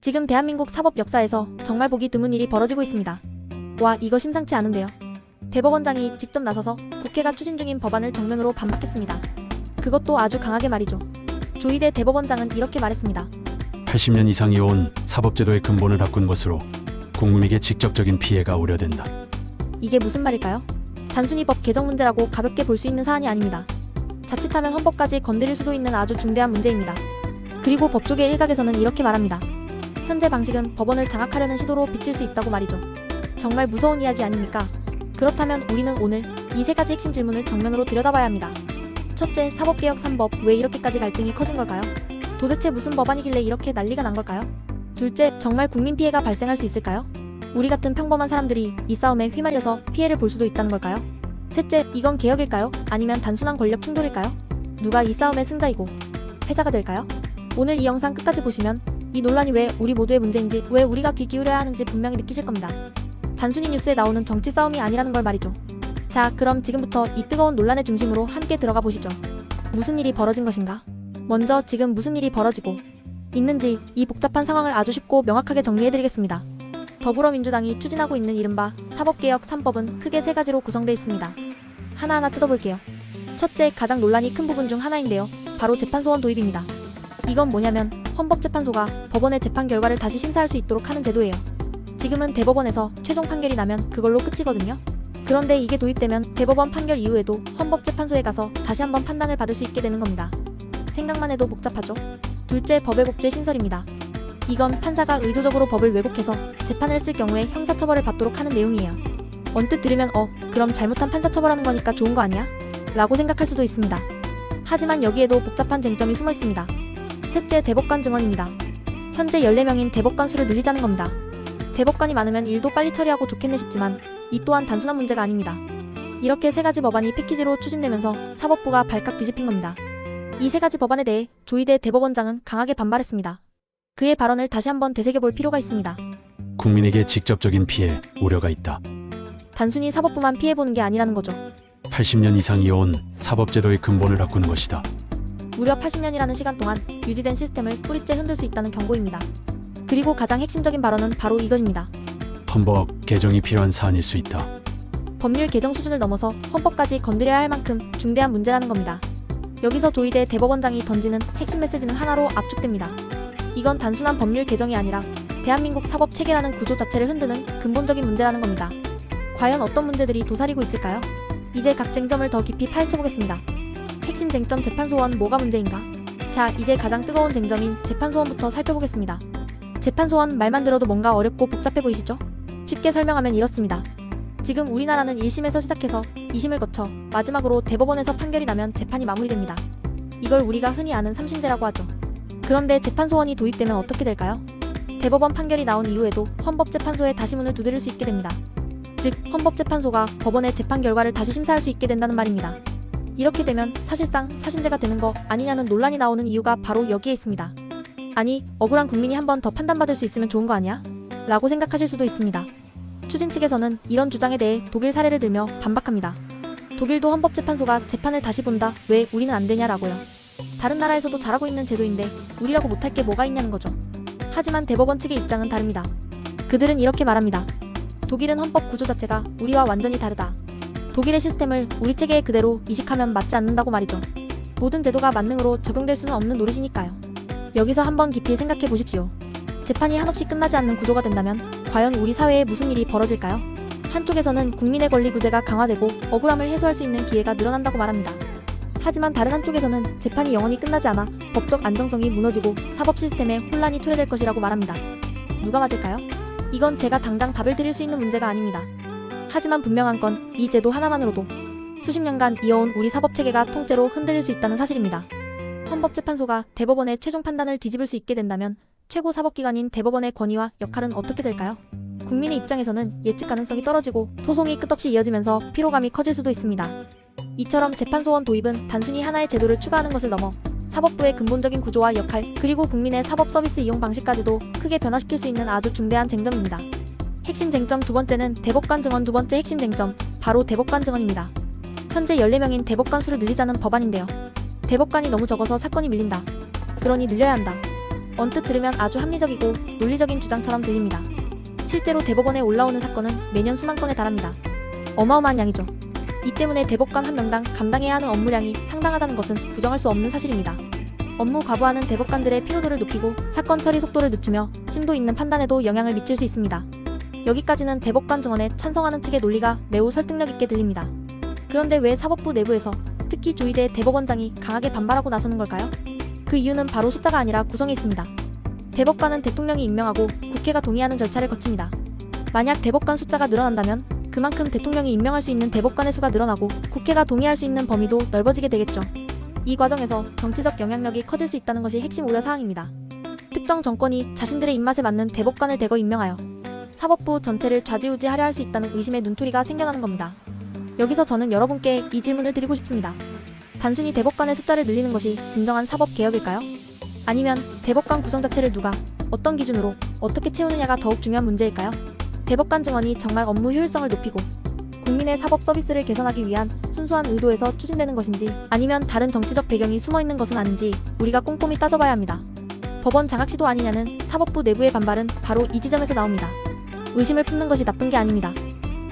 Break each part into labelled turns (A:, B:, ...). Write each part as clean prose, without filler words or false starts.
A: 지금 대한민국 사법 역사에서 정말 보기 드문 일이 벌어지고 있습니다. 와, 이거 심상치 않은데요. 대법원장이 직접 나서서 국회가 추진 중인 법안을 정면으로 반박했습니다. 그것도 아주 강하게 말이죠. 조희대 대법원장은 이렇게 말했습니다.
B: 80년 이상이 온 사법제도의 근본을 바꾼 것으로 국민에게 직접적인 피해가 우려된다.
A: 이게 무슨 말일까요? 단순히 법 개정 문제라고 가볍게 볼 수 있는 사안이 아닙니다. 자칫하면 헌법까지 건드릴 수도 있는 아주 중대한 문제입니다. 그리고 법조계 일각에서는 이렇게 말합니다. 현재 방식은 법원을 장악하려는 시도로 비칠 수 있다고 말이죠. 정말 무서운 이야기 아닙니까? 그렇다면 우리는 오늘 이 세 가지 핵심 질문을 정면으로 들여다봐야 합니다. 첫째, 사법개혁 3법 왜 이렇게까지 갈등이 커진 걸까요? 도대체 무슨 법안이길래 이렇게 난리가 난 걸까요? 둘째, 정말 국민 피해가 발생할 수 있을까요? 우리 같은 평범한 사람들이 이 싸움에 휘말려서 피해를 볼 수도 있다는 걸까요? 셋째, 이건 개혁일까요? 아니면 단순한 권력 충돌일까요? 누가 이 싸움의 승자이고 패자가 될까요? 오늘 이 영상 끝까지 보시면 이 논란이 왜 우리 모두의 문제인지, 왜 우리가 귀 기울여야 하는지 분명히 느끼실 겁니다. 단순히 뉴스에 나오는 정치 싸움이 아니라는 걸 말이죠. 자, 그럼 지금부터 이 뜨거운 논란의 중심으로 함께 들어가 보시죠. 무슨 일이 벌어진 것인가? 먼저 지금 무슨 일이 벌어지고 있는지 이 복잡한 상황을 아주 쉽고 명확하게 정리해드리겠습니다. 더불어민주당이 추진하고 있는 이른바 사법개혁 3법은 크게 세 가지로 구성되어 있습니다. 하나하나 뜯어볼게요. 첫째, 가장 논란이 큰 부분 중 하나인데요. 바로 재판소원 도입입니다. 이건 뭐냐면 헌법재판소가 법원의 재판 결과를 다시 심사할 수 있도록 하는 제도예요. 지금은 대법원에서 최종 판결이 나면 그걸로 끝이거든요. 그런데 이게 도입되면 대법원 판결 이후에도 헌법재판소에 가서 다시 한번 판단을 받을 수 있게 되는 겁니다. 생각만 해도 복잡하죠? 둘째, 법의 복제 신설입니다. 이건 판사가 의도적으로 법을 왜곡해서 재판을 쓸 경우에 형사처벌을 받도록 하는 내용이에요. 언뜻 들으면 그럼 잘못한 판사 처벌하는 거니까 좋은 거 아니야? 라고 생각할 수도 있습니다. 하지만 여기에도 복잡한 쟁점이 숨어 있습니다. 셋째, 대법관 증언입니다. 현재 14명인 대법관 수를 늘리자는 겁니다. 대법관이 많으면 일도 빨리 처리하고 좋겠네 싶지만 이 또한 단순한 문제가 아닙니다. 이렇게 세 가지 법안이 패키지로 추진되면서 사법부가 발칵 뒤집힌 겁니다. 이 세 가지 법안에 대해 조희대 대법원장은 강하게 반발했습니다. 그의 발언을 다시 한번 되새겨볼 필요가 있습니다.
B: 국민에게 직접적인 피해 우려가 있다.
A: 단순히 사법부만 피해보는 게 아니라는 거죠.
B: 80년 이상이 온 사법제도의 근본을 바꾸는 것이다.
A: 무려 80년이라는 시간 동안 유지된 시스템을 뿌리째 흔들 수 있다는 경고입니다. 그리고 가장 핵심적인 발언은 바로 이것입니다.
B: 헌법 개정이 필요한 사안일 수 있다.
A: 법률 개정 수준을 넘어서 헌법까지 건드려야 할 만큼 중대한 문제라는 겁니다. 여기서 조희대 대법원장이 던지는 핵심 메시지는 하나로 압축됩니다. 이건 단순한 법률 개정이 아니라 대한민국 사법 체계라는 구조 자체를 흔드는 근본적인 문제라는 겁니다. 과연 어떤 문제들이 도사리고 있을까요? 이제 각 쟁점을 더 깊이 파헤쳐보겠습니다. 핵심 쟁점 재판소원 뭐가 문제인가? 자, 이제 가장 뜨거운 쟁점인 재판소원부터 살펴보겠습니다. 재판소원 말만 들어도 뭔가 어렵고 복잡해 보이시죠? 쉽게 설명하면 이렇습니다. 지금 우리나라는 1심에서 시작해서 2심을 거쳐 마지막으로 대법원에서 판결이 나면 재판이 마무리됩니다. 이걸 우리가 흔히 아는 3심제라고 하죠. 그런데 재판소원이 도입되면 어떻게 될까요? 대법원 판결이 나온 이후에도 헌법재판소에 다시 문을 두드릴 수 있게 됩니다. 즉, 헌법재판소가 법원의 재판 결과를 다시 심사할 수 있게 된다는 말입니다. 이렇게 되면 사실상 사심제가 되는 거 아니냐는 논란이 나오는 이유가 바로 여기에 있습니다. 아니, 억울한 국민이 한 번 더 판단받을 수 있으면 좋은 거 아니야? 라고 생각하실 수도 있습니다. 추진 측에서는 이런 주장에 대해 독일 사례를 들며 반박합니다. 독일도 헌법재판소가 재판을 다시 본다, 왜 우리는 안 되냐라고요. 다른 나라에서도 잘하고 있는 제도인데 우리라고 못할 게 뭐가 있냐는 거죠. 하지만 대법원 측의 입장은 다릅니다. 그들은 이렇게 말합니다. 독일은 헌법 구조 자체가 우리와 완전히 다르다. 독일의 시스템을 우리 체계에 그대로 이식하면 맞지 않는다고 말이죠. 모든 제도가 만능으로 적용될 수는 없는 노릇이니까요. 여기서 한번 깊이 생각해 보십시오. 재판이 한없이 끝나지 않는 구조가 된다면 과연 우리 사회에 무슨 일이 벌어질까요? 한쪽에서는 국민의 권리 구제가 강화되고 억울함을 해소할 수 있는 기회가 늘어난다고 말합니다. 하지만 다른 한쪽에서는 재판이 영원히 끝나지 않아 법적 안정성이 무너지고 사법 시스템에 혼란이 초래될 것이라고 말합니다. 누가 맞을까요? 이건 제가 당장 답을 드릴 수 있는 문제가 아닙니다. 하지만 분명한 건 이 제도 하나만으로도 수십 년간 이어온 우리 사법체계가 통째로 흔들릴 수 있다는 사실입니다. 헌법재판소가 대법원의 최종 판단을 뒤집을 수 있게 된다면 최고 사법기관인 대법원의 권위와 역할은 어떻게 될까요? 국민의 입장에서는 예측 가능성이 떨어지고 소송이 끝없이 이어지면서 피로감이 커질 수도 있습니다. 이처럼 재판소원 도입은 단순히 하나의 제도를 추가하는 것을 넘어 사법부의 근본적인 구조와 역할, 그리고 국민의 사법 서비스 이용 방식까지도 크게 변화시킬 수 있는 아주 중대한 쟁점입니다. 핵심 쟁점 두 번째는 대법관 증언. 두 번째 핵심 쟁점, 바로 대법관 증언입니다. 현재 14명인 대법관 수를 늘리자는 법안인데요. 대법관이 너무 적어서 사건이 밀린다. 그러니 늘려야 한다. 언뜻 들으면 아주 합리적이고 논리적인 주장처럼 들립니다. 실제로 대법원에 올라오는 사건은 매년 수만 건에 달합니다. 어마어마한 양이죠. 이 때문에 대법관 한 명당 감당해야 하는 업무량이 상당하다는 것은 부정할 수 없는 사실입니다. 업무 과부하는 대법관들의 피로도를 높이고 사건 처리 속도를 늦추며 심도 있는 판단에도 영향을 미칠 수 있습니다. 여기까지는 대법관 증언에 찬성하는 측의 논리가 매우 설득력 있게 들립니다. 그런데 왜 사법부 내부에서 특히 조희대 대법원장이 강하게 반발하고 나서는 걸까요? 그 이유는 바로 숫자가 아니라 구성에 있습니다. 대법관은 대통령이 임명하고 국회가 동의하는 절차를 거칩니다. 만약 대법관 숫자가 늘어난다면 그만큼 대통령이 임명할 수 있는 대법관의 수가 늘어나고 국회가 동의할 수 있는 범위도 넓어지게 되겠죠. 이 과정에서 정치적 영향력이 커질 수 있다는 것이 핵심 우려사항입니다. 특정 정권이 자신들의 입맛에 맞는 대법관을 대거 임명하여 사법부 전체를 좌지우지하려 할 수 있다는 의심의 눈초리가 생겨나는 겁니다. 여기서 저는 여러분께 이 질문을 드리고 싶습니다. 단순히 대법관의 숫자를 늘리는 것이 진정한 사법개혁일까요? 아니면 대법관 구성 자체를 누가, 어떤 기준으로, 어떻게 채우느냐가 더욱 중요한 문제일까요? 대법관 증언이 정말 업무 효율성을 높이고 국민의 사법 서비스를 개선하기 위한 순수한 의도에서 추진되는 것인지 아니면 다른 정치적 배경이 숨어있는 것은 아닌지 우리가 꼼꼼히 따져봐야 합니다. 법원 장악 시도 아니냐는 사법부 내부의 반발은 바로 이 지점에서 나옵니다. 의심을 품는 것이 나쁜 게 아닙니다.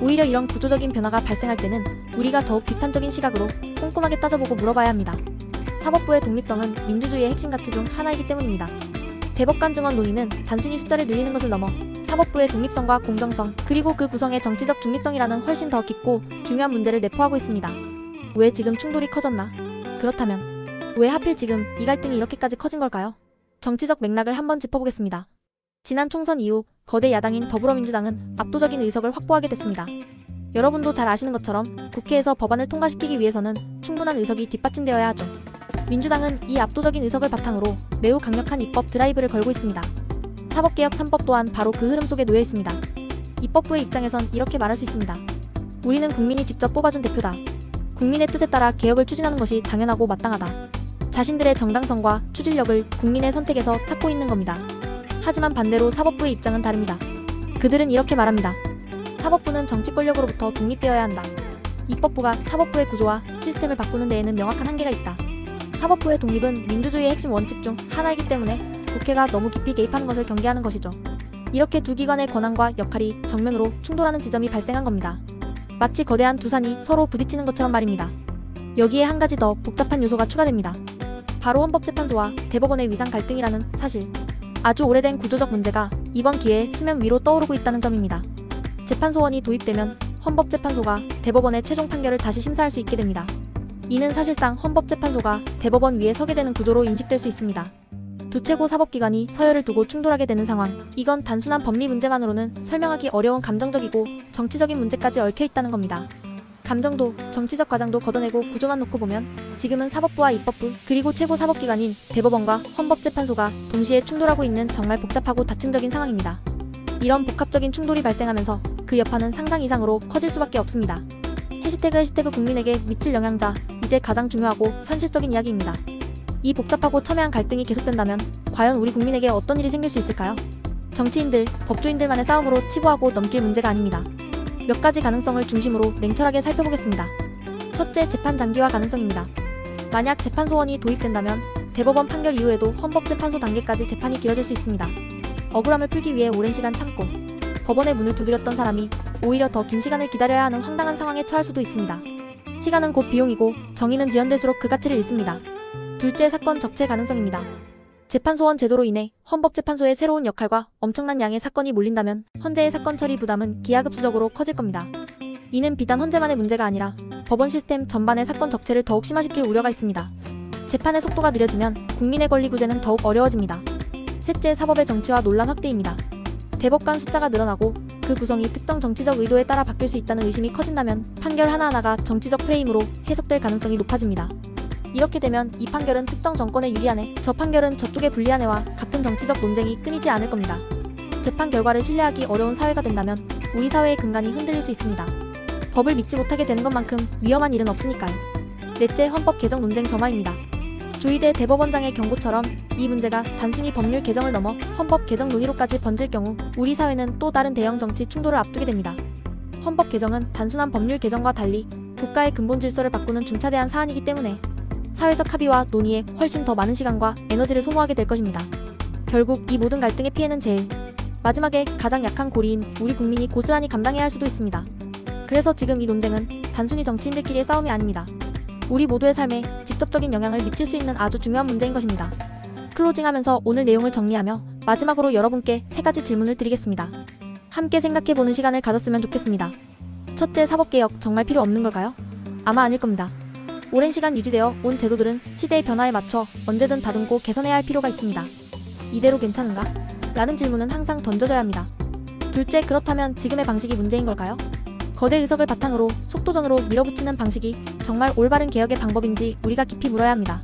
A: 오히려 이런 구조적인 변화가 발생할 때는 우리가 더욱 비판적인 시각으로 꼼꼼하게 따져보고 물어봐야 합니다. 사법부의 독립성은 민주주의의 핵심 가치 중 하나이기 때문입니다. 대법관 증언 논의는 단순히 숫자를 늘리는 것을 넘어 사법부의 독립성과 공정성, 그리고 그 구성의 정치적 중립성이라는 훨씬 더 깊고 중요한 문제를 내포하고 있습니다. 왜 지금 충돌이 커졌나? 그렇다면 왜 하필 지금 이 갈등이 이렇게까지 커진 걸까요? 정치적 맥락을 한번 짚어보겠습니다. 지난 총선 이후 거대 야당인 더불어민주당은 압도적인 의석을 확보하게 됐습니다. 여러분도 잘 아시는 것처럼 국회에서 법안을 통과시키기 위해서는 충분한 의석이 뒷받침되어야 하죠. 민주당은 이 압도적인 의석을 바탕으로 매우 강력한 입법 드라이브를 걸고 있습니다. 사법개혁 3법 또한 바로 그 흐름 속에 놓여 있습니다. 입법부의 입장에선 이렇게 말할 수 있습니다. 우리는 국민이 직접 뽑아준 대표다. 국민의 뜻에 따라 개혁을 추진하는 것이 당연하고 마땅하다. 자신들의 정당성과 추진력을 국민의 선택에서 찾고 있는 겁니다. 하지만 반대로 사법부의 입장은 다릅니다. 그들은 이렇게 말합니다. 사법부는 정치 권력으로부터 독립되어야 한다. 입법부가 사법부의 구조와 시스템을 바꾸는 데에는 명확한 한계가 있다. 사법부의 독립은 민주주의의 핵심 원칙 중 하나이기 때문에 국회가 너무 깊이 개입하는 것을 경계하는 것이죠. 이렇게 두 기관의 권한과 역할이 정면으로 충돌하는 지점이 발생한 겁니다. 마치 거대한 두 산이 서로 부딪히는 것처럼 말입니다. 여기에 한 가지 더 복잡한 요소가 추가됩니다. 바로 헌법재판소와 대법원의 위상 갈등이라는 사실. 아주 오래된 구조적 문제가 이번 기회에 수면 위로 떠오르고 있다는 점입니다. 재판소원이 도입되면 헌법재판소가 대법원의 최종 판결을 다시 심사할 수 있게 됩니다. 이는 사실상 헌법재판소가 대법원 위에 서게 되는 구조로 인식될 수 있습니다. 두 최고 사법기관이 서열을 두고 충돌하게 되는 상황, 이건 단순한 법리 문제만으로는 설명하기 어려운 감정적이고 정치적인 문제까지 얽혀있다는 겁니다. 감정도 정치적 과장도 걷어내고 구조만 놓고 보면 지금은 사법부와 입법부, 그리고 최고 사법기관인 대법원과 헌법재판소가 동시에 충돌하고 있는 정말 복잡하고 다층적인 상황입니다. 이런 복합적인 충돌이 발생하면서 그 여파는 상상 이상으로 커질 수밖에 없습니다. 해시태그 국민에게 미칠 영향자, 이제 가장 중요하고 현실적인 이야기입니다. 이 복잡하고 첨예한 갈등이 계속된다면 과연 우리 국민에게 어떤 일이 생길 수 있을까요? 정치인들, 법조인들만의 싸움으로 치부하고 넘길 문제가 아닙니다. 몇 가지 가능성을 중심으로 냉철하게 살펴보겠습니다. 첫째, 재판 장기화 가능성입니다. 만약 재판소원이 도입된다면 대법원 판결 이후에도 헌법재판소 단계까지 재판이 길어질 수 있습니다. 억울함을 풀기 위해 오랜 시간 참고 법원의 문을 두드렸던 사람이 오히려 더 긴 시간을 기다려야 하는 황당한 상황에 처할 수도 있습니다. 시간은 곧 비용이고 정의는 지연될수록 그 가치를 잃습니다. 둘째, 사건 적체 가능성입니다. 재판소원 제도로 인해 헌법재판소의 새로운 역할과 엄청난 양의 사건이 몰린다면 헌재의 사건 처리 부담은 기하급수적으로 커질 겁니다. 이는 비단 헌재만의 문제가 아니라 법원 시스템 전반의 사건 적체를 더욱 심화시킬 우려가 있습니다. 재판의 속도가 느려지면 국민의 권리 구제는 더욱 어려워집니다. 셋째, 사법의 정치화 논란 확대입니다. 대법관 숫자가 늘어나고 그 구성이 특정 정치적 의도에 따라 바뀔 수 있다는 의심이 커진다면 판결 하나하나가 정치적 프레임으로 해석될 가능성이 높아집니다. 이렇게 되면 이 판결은 특정 정권에 유리하네, 저 판결은 저쪽에 불리하네와 같은 정치적 논쟁이 끊이지 않을 겁니다. 재판 결과를 신뢰하기 어려운 사회가 된다면 우리 사회의 근간이 흔들릴 수 있습니다. 법을 믿지 못하게 되는 것만큼 위험한 일은 없으니까요. 넷째, 헌법 개정 논쟁 점화입니다. 조희대 대법원장의 경고처럼 이 문제가 단순히 법률 개정을 넘어 헌법 개정 논의로까지 번질 경우 우리 사회는 또 다른 대형 정치 충돌을 앞두게 됩니다. 헌법 개정은 단순한 법률 개정과 달리 국가의 근본 질서를 바꾸는 중차대한 사안이기 때문에 사회적 합의와 논의에 훨씬 더 많은 시간과 에너지를 소모하게 될 것입니다. 결국 이 모든 갈등의 피해는 제일 마지막에 가장 약한 고리인 우리 국민이 고스란히 감당해야 할 수도 있습니다. 그래서 지금 이 논쟁은 단순히 정치인들끼리의 싸움이 아닙니다. 우리 모두의 삶에 직접적인 영향을 미칠 수 있는 아주 중요한 문제인 것입니다. 클로징하면서 오늘 내용을 정리하며 마지막으로 여러분께 3가지 질문을 드리겠습니다. 함께 생각해보는 시간을 가졌으면 좋겠습니다. 첫째, 사법개혁 정말 필요 없는 걸까요? 아마 아닐 겁니다. 오랜 시간 유지되어 온 제도들은 시대의 변화에 맞춰 언제든 다듬고 개선해야 할 필요가 있습니다. 이대로 괜찮은가? 라는 질문은 항상 던져져야 합니다. 둘째, 그렇다면 지금의 방식이 문제인 걸까요? 거대 의석을 바탕으로 속도전으로 밀어붙이는 방식이 정말 올바른 개혁의 방법인지 우리가 깊이 물어야 합니다.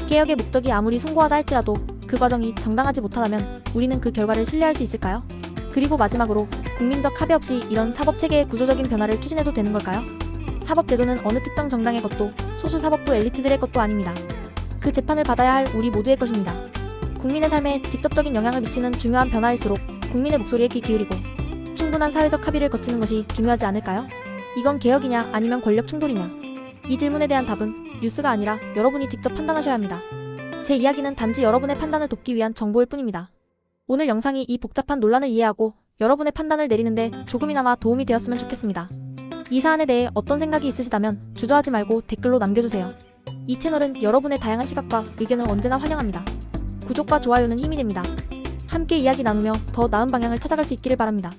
A: 개혁의 목적이 아무리 숭고하다 할지라도 그 과정이 정당하지 못하다면 우리는 그 결과를 신뢰할 수 있을까요? 그리고 마지막으로 국민적 합의 없이 이런 사법체계의 구조적인 변화를 추진해도 되는 걸까요? 사법제도는 어느 특정 정당의 것도 소수 사법부 엘리트들의 것도 아닙니다. 그 재판을 받아야 할 우리 모두의 것입니다. 국민의 삶에 직접적인 영향을 미치는 중요한 변화일수록 국민의 목소리에 귀 기울이고 충분한 사회적 합의를 거치는 것이 중요하지 않을까요? 이건 개혁이냐 아니면 권력 충돌이냐? 이 질문에 대한 답은 뉴스가 아니라 여러분이 직접 판단하셔야 합니다. 제 이야기는 단지 여러분의 판단을 돕기 위한 정보일 뿐입니다. 오늘 영상이 이 복잡한 논란을 이해하고 여러분의 판단을 내리는데 조금이나마 도움이 되었으면 좋겠습니다. 이 사안에 대해 어떤 생각이 있으시다면 주저하지 말고 댓글로 남겨주세요. 이 채널은 여러분의 다양한 시각과 의견을 언제나 환영합니다. 구독과 좋아요는 힘이 됩니다. 함께 이야기 나누며 더 나은 방향을 찾아갈 수 있기를 바랍니다.